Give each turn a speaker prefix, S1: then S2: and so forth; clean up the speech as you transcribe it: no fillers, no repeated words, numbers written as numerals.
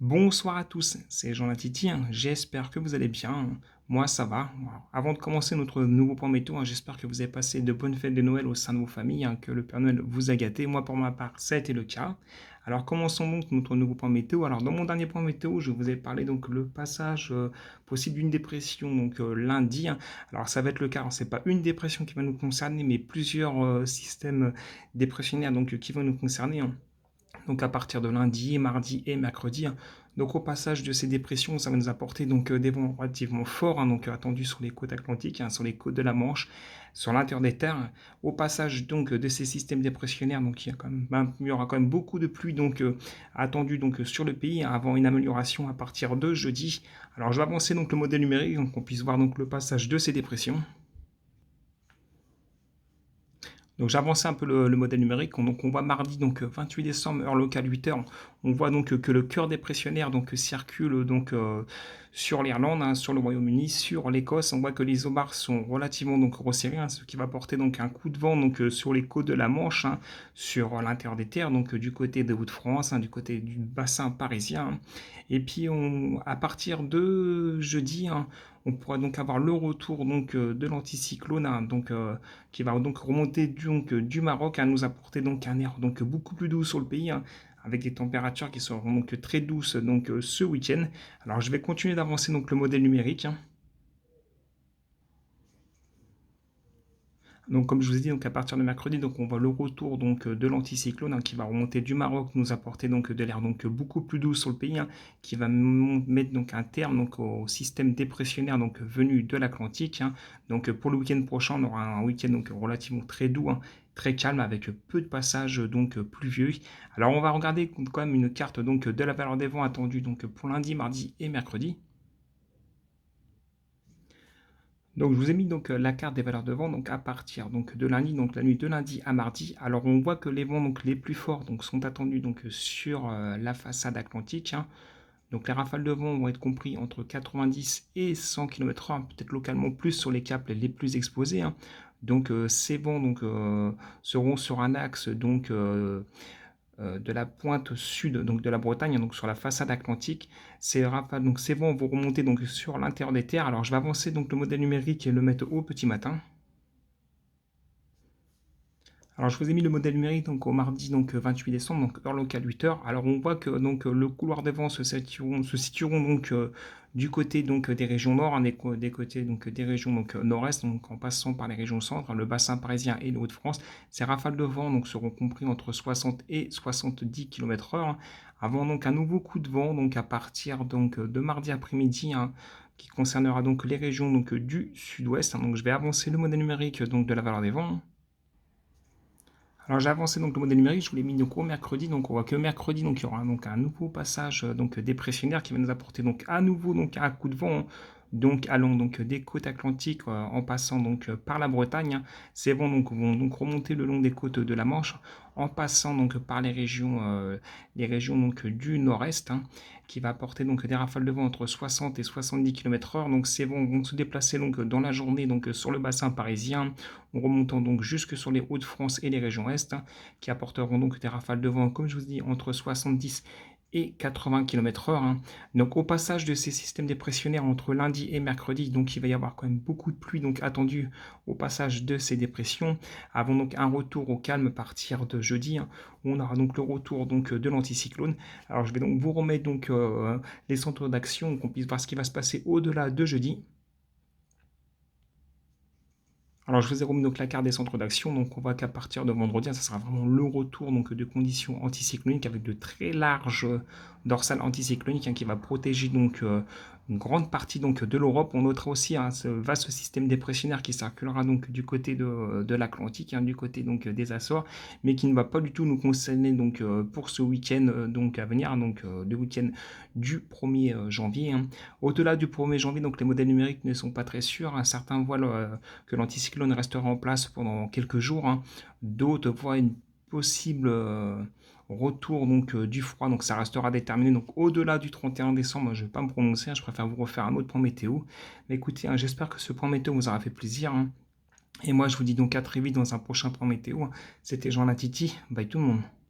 S1: Bonsoir à tous, c'est Jean Latiti, j'espère que vous allez bien. Moi, ça va. Alors, avant de commencer notre nouveau point météo, j'espère que vous avez passé de bonnes fêtes de Noël au sein de vos familles, que le Père Noël vous a gâté. Moi, pour ma part, ça a été le cas. Alors, commençons donc notre nouveau point météo. Alors, dans mon dernier point météo, je vous ai parlé donc le passage possible d'une dépression donc lundi. Alors, ça va être le cas. Alors, c'est pas une dépression qui va nous concerner, mais plusieurs systèmes dépressionnaires donc qui vont nous concerner. Donc à partir de lundi, mardi et mercredi. Donc au passage de ces dépressions, ça va nous apporter donc des vents relativement forts, donc attendus sur les côtes atlantiques, sur les côtes de la Manche, sur l'intérieur des terres. Au passage donc de ces systèmes dépressionnaires, donc il y aura quand même beaucoup de pluie donc attendu donc sur le pays avant une amélioration à partir de jeudi. Alors je vais avancer donc le modèle numérique, donc on puisse voir donc le passage de ces dépressions. Donc j'ai avancé un peu le modèle numérique. Donc on voit mardi, donc 28 décembre, heure locale 8 h. On voit donc que le cœur dépressionnaire donc circule donc sur l'Irlande, sur le Royaume-Uni, sur l'Écosse. On voit que les aubars sont relativement donc resserrés, ce qui va porter donc un coup de vent donc sur les côtes de la Manche, sur l'intérieur des terres, donc du côté de Hauts-de-France, du côté du bassin parisien. Et puis à partir de jeudi, on pourra donc avoir le retour donc de l'anticyclone, qui va donc remonter du Maroc, à nous apporter donc un air donc beaucoup plus doux sur le pays, avec des températures qui seront donc très douces donc ce week-end. Alors je vais continuer d'avancer donc le modèle numérique. Donc, comme je vous ai dit, donc à partir de mercredi, donc on voit le retour donc de l'anticyclone, qui va remonter du Maroc, nous apporter donc de l'air donc beaucoup plus doux sur le pays, qui va mettre donc un terme donc au système dépressionnaire donc venu de l'Atlantique. Donc pour le week-end prochain, on aura un week-end donc relativement très doux, très calme, avec peu de passages donc pluvieux. Alors on va regarder quand même une carte donc de la valeur des vents attendue donc pour lundi, mardi et mercredi. Donc je vous ai mis donc la carte des valeurs de vent donc à partir donc de lundi, donc la nuit de lundi à mardi. Alors on voit que les vents donc les plus forts donc sont attendus donc sur la façade atlantique. Donc les rafales de vent vont être compris entre 90 et 100 km/h, peut-être localement plus sur les caps les plus exposés. Donc ces vents donc seront sur un axe donc de la pointe sud donc de la Bretagne, donc sur la façade atlantique. Ces rafales, donc ces vents vont remonter donc sur l'intérieur des terres. Alors je vais avancer donc le modèle numérique et le mettre au petit matin. Alors je vous ai mis le modèle numérique donc au mardi donc 28 décembre, donc heure locale 8 h. Alors on voit que donc le couloir des vents se situeront donc du côté donc des régions nord, des côtés donc des régions donc nord-est, donc en passant par les régions centre, le bassin parisien et les Hauts-de-France. Ces rafales de vent donc seront compris entre 60 et 70 km/h, avant donc un nouveau coup de vent donc à partir donc de mardi après-midi, qui concernera donc les régions donc du sud-ouest. Donc je vais avancer le modèle numérique donc de la valeur des vents. Alors j'ai avancé donc le modèle numérique, je vous l'ai mis donc au mercredi. Donc on voit que mercredi donc il y aura donc un nouveau passage donc dépressionnaire, qui va nous apporter donc à nouveau donc un coup de vent, donc allant donc des côtes atlantiques, en passant donc par la Bretagne. Ces vents donc vont donc remonter le long des côtes de la Manche, en passant donc par les régions donc du nord-est, qui va apporter donc des rafales de vent entre 60 et 70 km/h. Donc ces vents vont se déplacer donc dans la journée donc sur le bassin parisien, en remontant donc jusque sur les Hauts-de-France et les régions Est, qui apporteront donc des rafales de vent, comme je vous dis, entre 70 et 80 km/h. Donc au passage de ces systèmes dépressionnaires entre lundi et mercredi, donc il va y avoir quand même beaucoup de pluie donc attendue au passage de ces dépressions, avant donc un retour au calme à partir de jeudi, où on aura donc le retour donc de l'anticyclone. Alors je vais donc vous remettre donc les centres d'action, qu'on puisse voir ce qui va se passer au-delà de jeudi. Alors, je vous ai remis donc la carte des centres d'action. Donc, on voit qu'à partir de vendredi, ça sera vraiment le retour donc de conditions anticycloniques, avec de très larges dorsales anticycloniques, qui va protéger donc une grande partie donc de l'Europe. On notera aussi ce vaste système dépressionnaire qui circulera donc du côté de l'Atlantique, du côté donc des Açores, mais qui ne va pas du tout nous concerner donc pour ce week-end donc à venir, donc le week-end du 1er janvier. Au-delà du 1er janvier, donc les modèles numériques ne sont pas très sûrs. Certains voient que l'anticyclone restera en place pendant quelques jours. D'autres voient une possible retour donc du froid, donc ça restera déterminé donc au-delà du 31 décembre. Je ne vais pas me prononcer, je préfère vous refaire un autre point météo. Mais écoutez, j'espère que ce point météo vous aura fait plaisir. Et moi, je vous dis donc à très vite dans un prochain point météo. C'était Jean Latiti. Bye tout le monde.